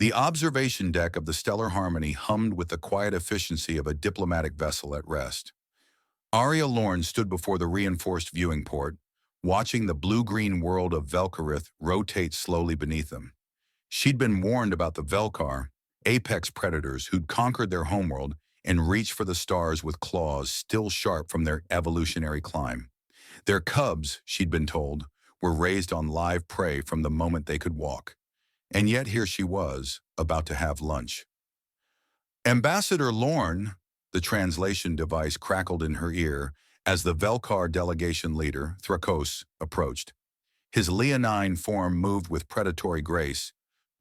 The observation deck of the Stellar Harmony hummed with the quiet efficiency of a diplomatic vessel at rest. Arya Lorne stood before the reinforced viewing port, watching the blue-green world of Velkarith rotate slowly beneath them. She'd been warned about the Velkar, apex predators who'd conquered their homeworld and reached for the stars with claws still sharp from their evolutionary climb. Their cubs, she'd been told, were raised on live prey from the moment they could walk. And yet here she was, about to have lunch. Ambassador Lorne, the translation device crackled in her ear as the Velkar delegation leader, Thrakos, approached. His leonine form moved with predatory grace,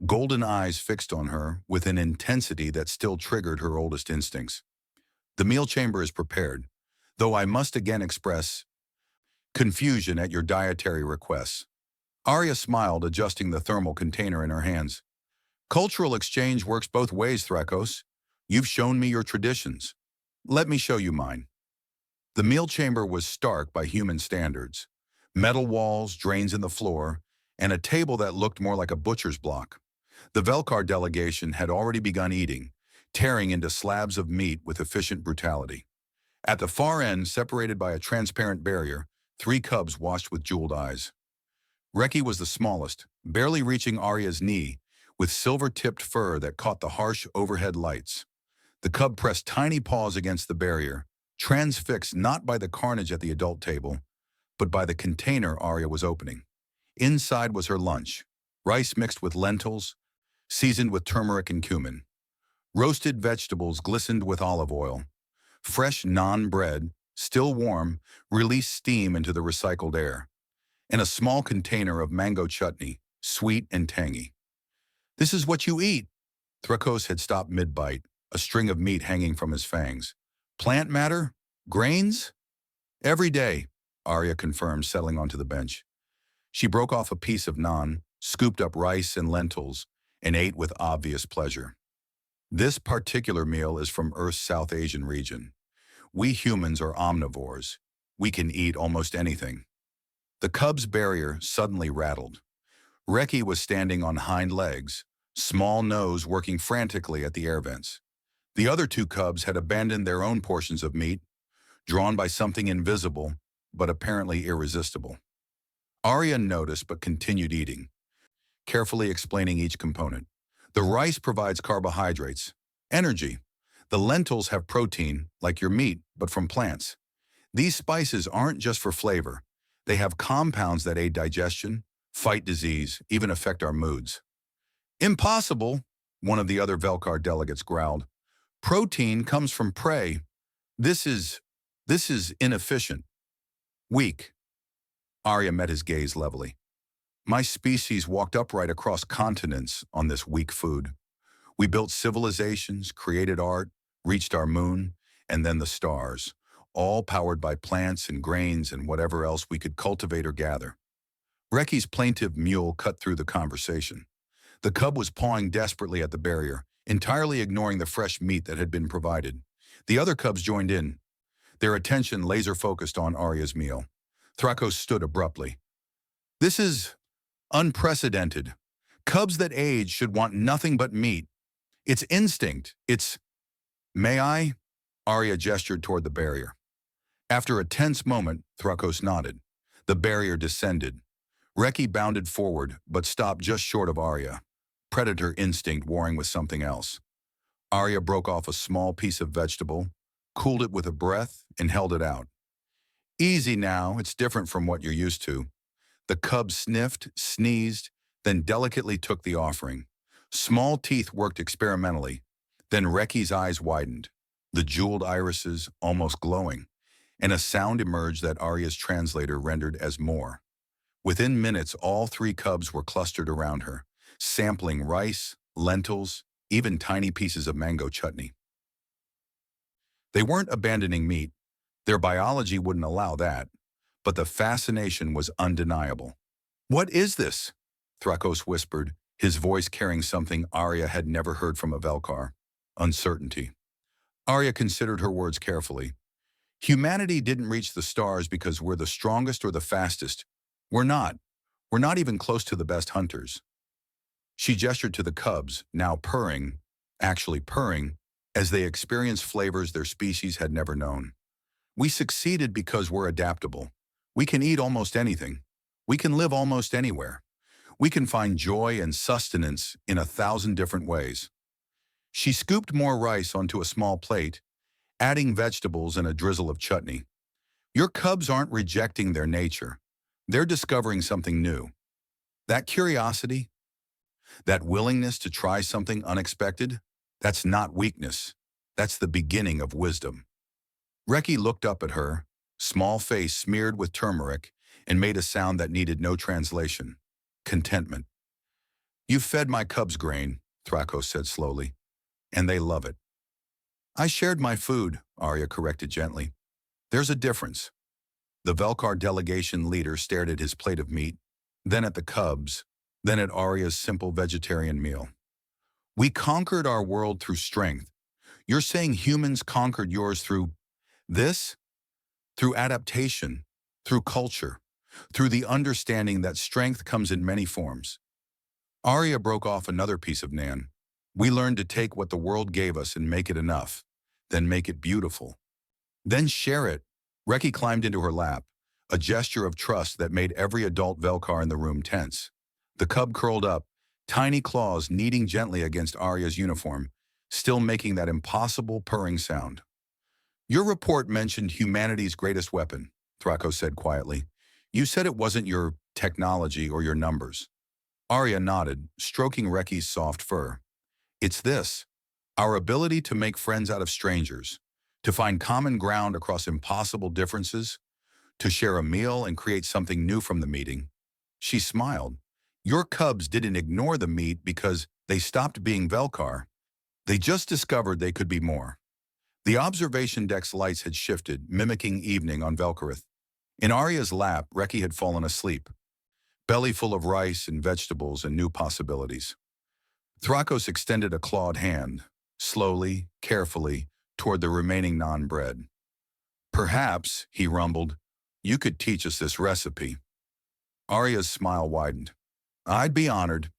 golden eyes fixed on her with an intensity that still triggered her oldest instincts. The meal chamber is prepared, though I must again express confusion at your dietary requests. Arya smiled, adjusting the thermal container in her hands. Cultural exchange works both ways, Thrakos. You've shown me your traditions. Let me show you mine. The meal chamber was stark by human standards. Metal walls, drains in the floor, and a table that looked more like a butcher's block. The Velkar delegation had already begun eating, tearing into slabs of meat with efficient brutality. At the far end, separated by a transparent barrier, 3 cubs watched with jeweled eyes. Reki was the smallest, barely reaching Arya's knee, with silver-tipped fur that caught the harsh overhead lights. The cub pressed tiny paws against the barrier, transfixed not by the carnage at the adult table, but by the container Arya was opening. Inside was her lunch, rice mixed with lentils, seasoned with turmeric and cumin. Roasted vegetables glistened with olive oil. Fresh naan bread, still warm, released steam into the recycled air. And a small container of mango chutney, sweet and tangy. This is what you eat. Thrakos had stopped mid-bite, a string of meat hanging from his fangs. Plant matter? Grains? Every day, Arya confirmed, settling onto the bench. She broke off a piece of naan, scooped up rice and lentils, and ate with obvious pleasure. This particular meal is from Earth's South Asian region. We humans are omnivores. We can eat almost anything. The cub's barrier suddenly rattled. Reki was standing on hind legs, small nose working frantically at the air vents. The other 2 cubs had abandoned their own portions of meat, drawn by something invisible, but apparently irresistible. Arya noticed but continued eating, carefully explaining each component. The rice provides carbohydrates, energy. The lentils have protein, like your meat, but from plants. These spices aren't just for flavor. They have compounds that aid digestion, fight disease, even affect our moods. Impossible, one of the other Velkar delegates growled. Protein comes from prey. This is inefficient. Weak. Arya met his gaze levelly. My species walked upright across continents on this weak food. We built civilizations, created art, reached our moon, and then the stars, all powered by plants and grains and whatever else we could cultivate or gather. Reki's plaintive mewl cut through the conversation. The cub was pawing desperately at the barrier, entirely ignoring the fresh meat that had been provided. The other cubs joined in, their attention laser-focused on Arya's meal. Thrakos stood abruptly. This is unprecedented. Cubs that age should want nothing but meat. It's instinct. It's... May I? Arya gestured toward the barrier. After a tense moment, Thrakos nodded. The barrier descended. Reki bounded forward, but stopped just short of Arya, predator instinct warring with something else. Arya broke off a small piece of vegetable, cooled it with a breath, and held it out. Easy now, it's different from what you're used to. The cub sniffed, sneezed, then delicately took the offering. Small teeth worked experimentally. Then Reki's eyes widened, the jeweled irises almost glowing, and a sound emerged that Arya's translator rendered as more. Within minutes, all 3 cubs were clustered around her, sampling rice, lentils, even tiny pieces of mango chutney. They weren't abandoning meat. Their biology wouldn't allow that, but the fascination was undeniable. What is this? Thrakos whispered, his voice carrying something Arya had never heard from a Velkar. Uncertainty. Arya considered her words carefully. Humanity didn't reach the stars because we're the strongest or the fastest. We're not. We're not even close to the best hunters. She gestured to the cubs, now purring, actually purring, as they experienced flavors their species had never known. We succeeded because we're adaptable. We can eat almost anything. We can live almost anywhere. We can find joy and sustenance in 1,000 different ways. She scooped more rice onto a small plate, adding vegetables and a drizzle of chutney. Your cubs aren't rejecting their nature. They're discovering something new. That curiosity, that willingness to try something unexpected, that's not weakness. That's the beginning of wisdom. Reki looked up at her, small face smeared with turmeric, and made a sound that needed no translation. Contentment. "You've fed my cubs grain," Thrakos said slowly, "and they love it." "I shared my food," Arya corrected gently. "There's a difference." The Velkar delegation leader stared at his plate of meat, then at the cubs, then at Arya's simple vegetarian meal. "We conquered our world through strength. You're saying humans conquered yours through this? Through adaptation, through culture, through the understanding that strength comes in many forms." Arya broke off another piece of naan. "We learned to take what the world gave us and make it enough, then make it beautiful. Then share it." Reki climbed into her lap, a gesture of trust that made every adult Velkar in the room tense. The cub curled up, tiny claws kneading gently against Arya's uniform, still making that impossible purring sound. "Your report mentioned humanity's greatest weapon," Thrakos said quietly. "You said it wasn't your technology or your numbers." Arya nodded, stroking Reki's soft fur. "It's this. Our ability to make friends out of strangers, to find common ground across impossible differences, to share a meal and create something new from the meeting." She smiled. "Your cubs didn't ignore the meat because they stopped being Velkar. They just discovered they could be more." The observation deck's lights had shifted, mimicking evening on Velkarith. In Arya's lap, Reki had fallen asleep, belly full of rice and vegetables and new possibilities. Thrakos extended a clawed hand, slowly, carefully, toward the remaining non-bread. "Perhaps," he rumbled, "you could teach us this recipe." Arya's smile widened. "I'd be honored."